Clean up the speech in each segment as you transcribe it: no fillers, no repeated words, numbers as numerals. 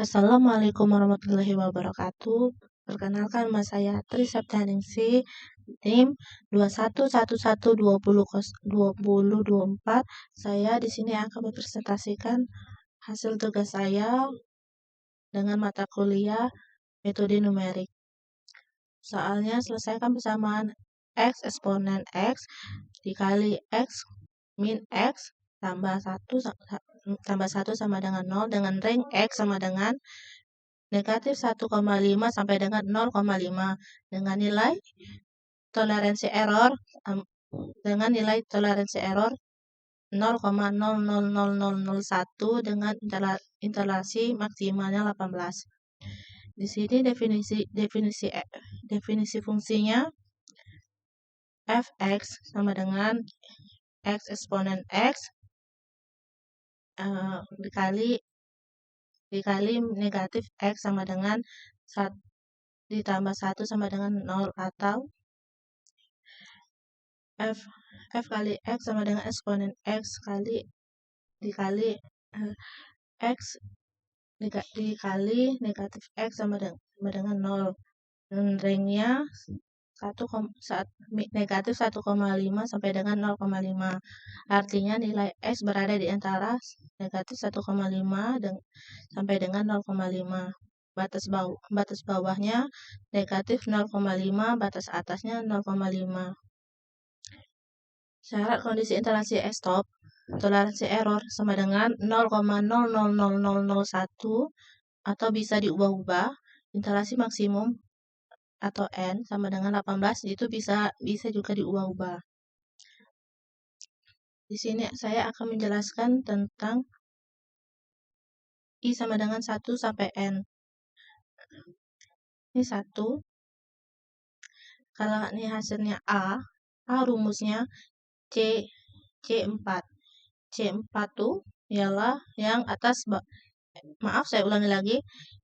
Assalamualaikum warahmatullahi wabarakatuh. Perkenalkan, nama saya Tri Septianingsih, NIM 2111202024. Saya di sini akan mempresentasikan hasil tugas saya dengan mata kuliah metode numerik. Soalnya selesaikan persamaan X eksponen X dikali X min X tambah 1 sama dengan 0 dengan range X sama dengan negatif 1,5 sampai dengan 0,5 dengan nilai toleransi error 0,000001 dengan intervalasi maksimalnya 18. Di sini definisi fungsinya fx sama dengan x eksponen x dikali negatif x sama dengan 1 ditambah 1 sama dengan 0 atau f kali x sama dengan eksponen x dikali x dikali negatif x sama dengan 0 dan range-nya negatif 1,5 sampai dengan 0,5. Artinya nilai x berada di antara negatif 1,5 sampai dengan 0,5. Batas bawahnya negatif 0,5, batas atasnya 0,5. Syarat kondisi intervalasi stop toleransi error sama dengan 0,000001 atau bisa diubah-ubah. Intervalasi maksimum atau N sama dengan 18 itu bisa juga diubah-ubah. Di sini saya akan menjelaskan tentang I sama dengan 1 sampai N. Ini 1. Kalau ini hasilnya A rumusnya C4. C4 tuh ialah yang atas, maaf saya ulangi lagi,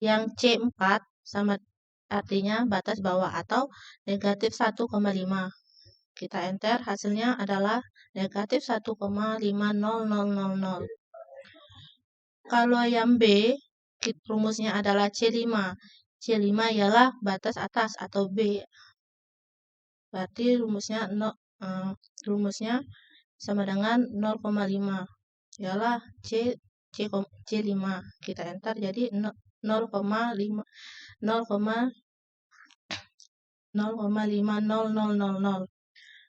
yang C4 sama artinya batas bawah atau negatif 1,5. Kita enter, hasilnya adalah negatif 1,50000. Kalau yang B, rumusnya adalah C5. C5 ialah batas atas atau B. Berarti rumusnya sama dengan 0,5. Ialah C5. Kita enter, jadi 0,500000.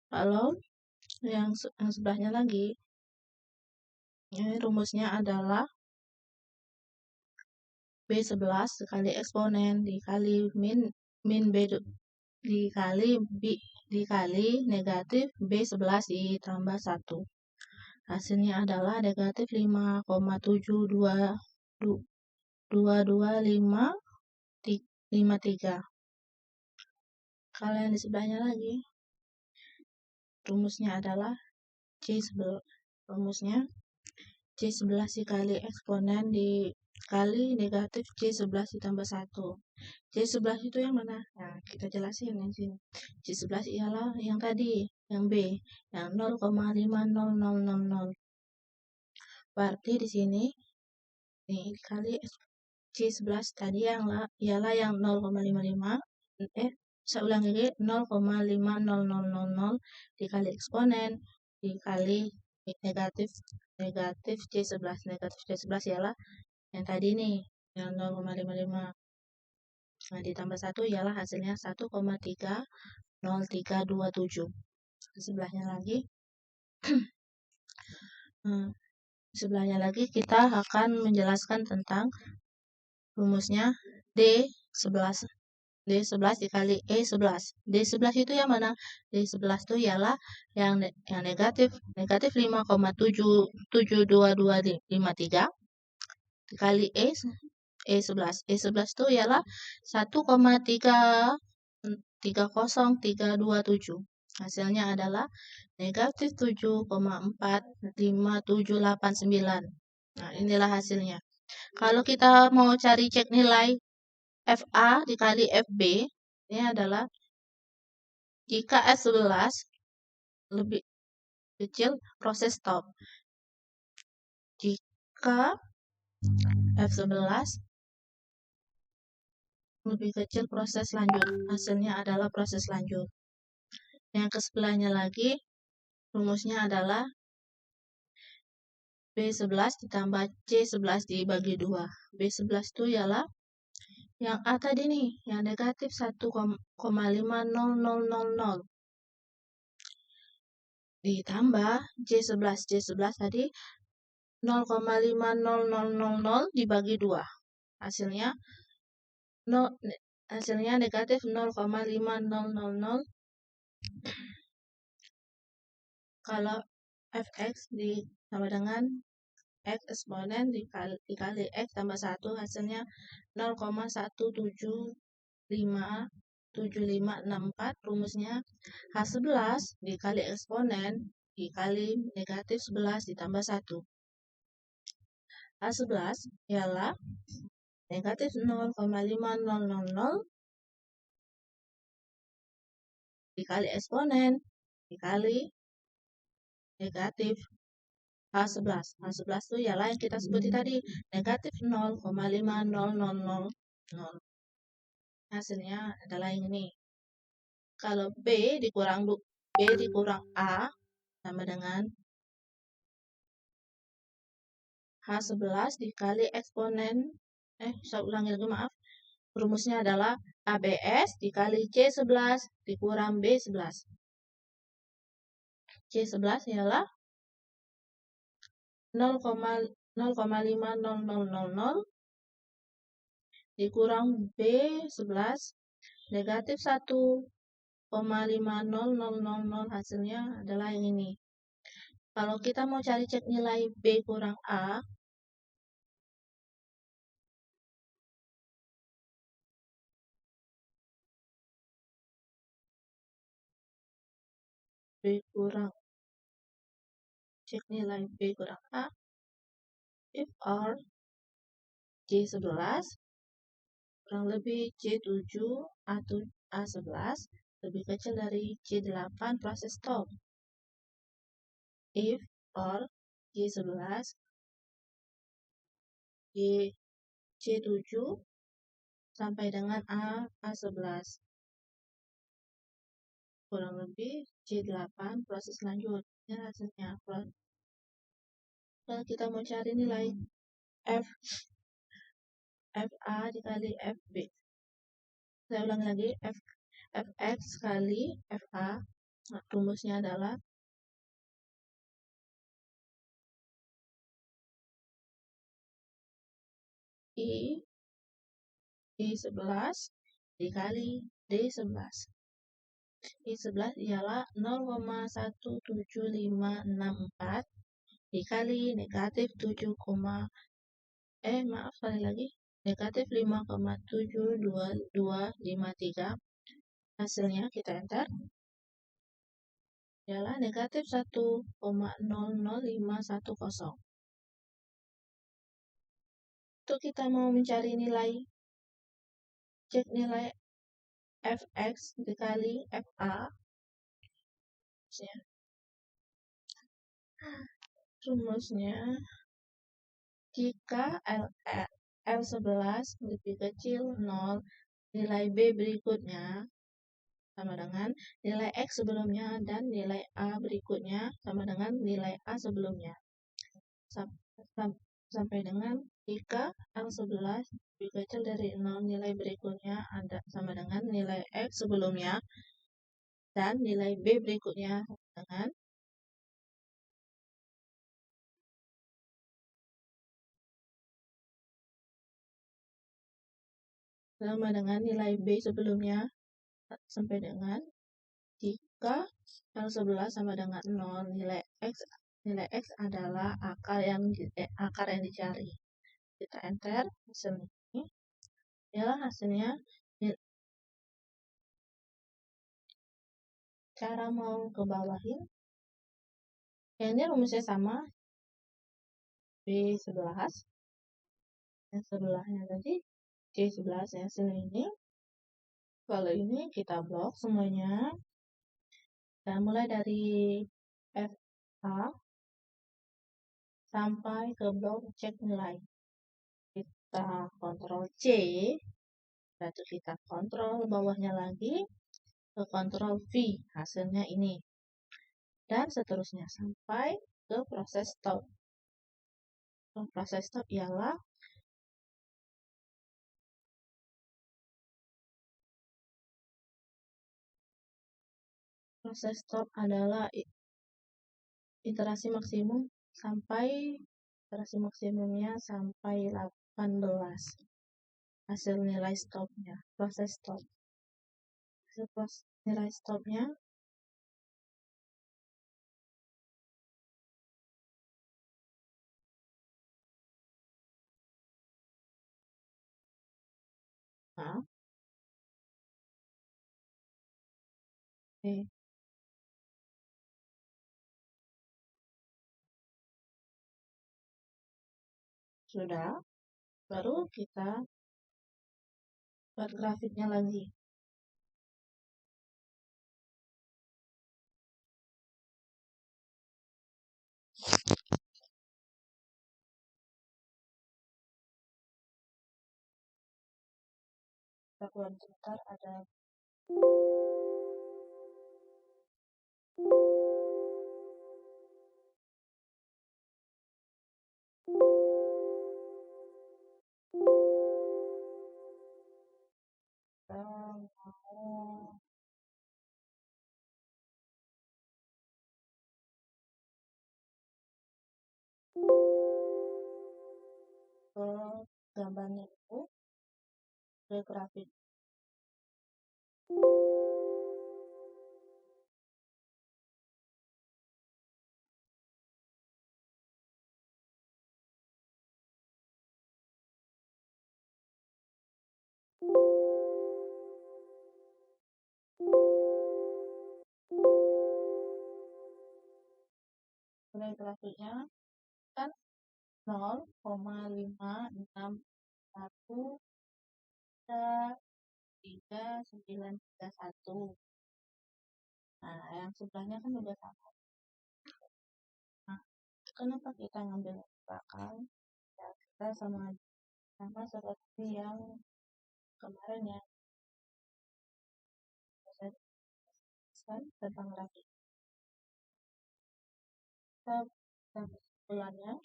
Kalau yang sebelahnya lagi, ini rumusnya adalah B11 dikali eksponen dikali min B dikali negatif B11 ditambah 1. Hasilnya adalah negatif 5,7222553. Kalau yang di sebelahnya lagi, rumusnya adalah C11 dikali eksponen dikali negatif C11 ditambah 1. C11 itu yang mana? Nah, kita jelasin di sini. C11 ialah yang tadi, yang B, yang 0,50000. Berarti di sini dikali C11 tadi ialah yang 0,55. Saya ulang lagi, 0,50000 dikali eksponen dikali negatif C11. Negatif C11 ialah yang tadi nih, yang 0,55. Nah, ditambah 1 ialah hasilnya 1,30327. Sebelahnya lagi kita akan menjelaskan tentang rumusnya D11 dikali E11. D11 itu yang mana? D11 itu ialah yang negatif 5,72253 dikali E11. E11 itu ialah 1,30327. Hasilnya adalah negatif 7,45789. Nah, inilah hasilnya. Kalau kita mau cari cek nilai FA dikali FB, ini adalah jika F11 lebih kecil, proses stop. Jika F11 lebih kecil proses lanjut. Hasilnya adalah proses lanjut. Yang ke sebelahnya lagi, rumusnya adalah B11 ditambah C11 dibagi 2. B11 itu ialah yang A tadi nih, yang negatif 1,50000 ditambah C11. C11 tadi 0,50000 dibagi 2. Hasilnya negatif 0,5000. Kalau fx sama dengan x eksponen dikali x tambah 1, hasilnya 0,1757564. Rumusnya H11 dikali eksponen dikali negatif 11 ditambah 1. H11 ialah negatif 0,5000 dikali eksponen dikali negatif H11. H11 itu ialah yang kita sebutin tadi, negatif 0,50000. Hasilnya adalah yang ini. Kalau B dikurang A sama dengan H11 dikali eksponen, saya ulangi lagi, maaf. Rumusnya adalah ABS dikali C11 dikurang B11. C11 ialah 0,50000 dikurang B11 negatif 1,50000. Hasilnya adalah yang ini. Kalau kita mau cari cek nilai B kurang A, cek nilai B kurang A, if or C11 kurang lebih C7 atau A11 lebih kecil dari C8, proses stop. If or C11 C7 sampai dengan A11 kurang lebih C8, proses lanjut. Ini hasilnya. Kalau kita mau cari nilai FA dikali FB, saya ulang lagi, Fx kali FA, rumusnya adalah I11 dikali D11. I11 ialah 0,17564 dikali negatif 5,7223. Hasilnya kita enter ialah negatif 1,00510. Untuk kita mau mencari cek nilai Fx dikali Fa, rumusnya jika L11 lebih kecil 0, nilai B berikutnya sama dengan nilai X sebelumnya dan nilai A berikutnya sama dengan nilai A sebelumnya. Sampai dengan jika L11 lebih kecil dari 0, nilai berikutnya sama dengan nilai X sebelumnya dan nilai B berikutnya sama dengan nilai B sebelumnya, sampai dengan jika L11 sama dengan 0, nilai X adalah akar yang dicari. Kita enter hasilnya. Ini adalah hasilnya. Cara mau ke bawahin, ini rumusnya sama, B11, yang sebelahnya tadi C11, yang sini ini. Kalau ini kita blok semuanya, dan mulai dari FA sampai ke blok cek nilai. Kita Ctrl C, Lalu kita kontrol bawahnya lagi, ke kontrol V, hasilnya ini. Dan seterusnya sampai ke proses stop. Proses stop ialah proses stop adalah iterasi maksimum sampai iterasi maksimumnya sampai 18. Hasil nilai stopnya, proses stop. Hasil nilai stopnya Oke. Sudah, baru kita buat grafiknya lagi. Kita keluar sebentar, ada mau ke gambarnya itu, ke grafik. Nilai grafiknya kan 0,5613931. Nah, yang sebelahnya kan udah sama. Nah, kenapa kita ngambil belakang? Ya, kita sama seperti yang kemarin ya. Saya jelaskan tentang grafik. Kita kesimpulannya.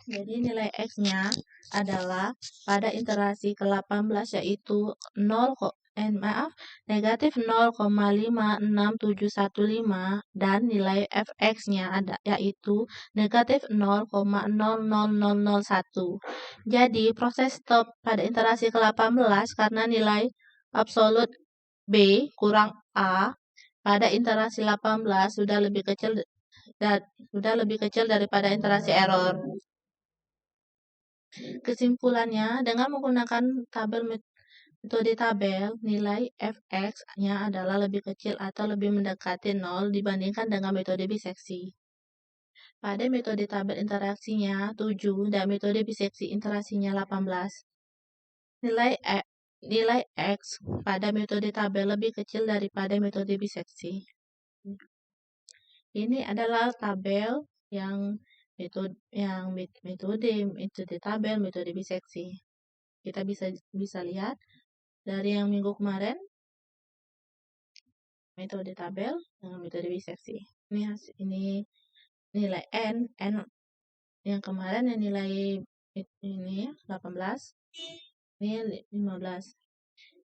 Jadi nilai X-nya adalah pada iterasi ke-18 yaitu negatif 0,56715 dan nilai fx-nya yaitu negatif 0,00001. Jadi proses stop pada iterasi ke-18 karena nilai absolut B kurang A pada iterasi 18 sudah lebih kecil daripada iterasi error. Kesimpulannya, dengan menggunakan metode tabel, nilai fx-nya adalah lebih kecil atau lebih mendekati 0 dibandingkan dengan metode biseksi. Pada metode tabel interaksinya 7 dan metode biseksi interaksinya 18. Nilai X pada metode tabel lebih kecil daripada metode biseksi. Ini adalah tabel yang metode tabel, metode biseksi. Kita bisa lihat dari yang minggu kemarin metode tabel dengan metode biseksi. Ini nilai n yang kemarin yang nilai ini 18, ini 15.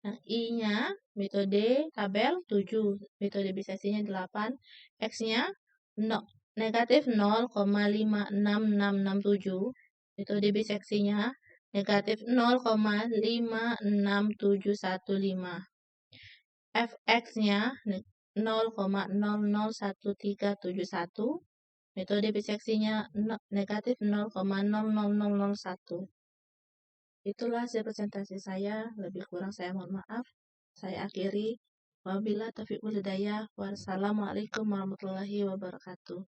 Nah, I-nya metode tabel 7, metode biseksinya 8, X-nya negatif 0,56667, metode biseksinya negatif 0,56715. Fx-nya 0,001371, metode biseksinya negatif 0,00001. Itulah hasil presentasi saya, lebih kurang saya mohon maaf. Saya akhiri. Wabillahi taufiq wal hidayah. Wassalamualaikum warahmatullahi wabarakatuh.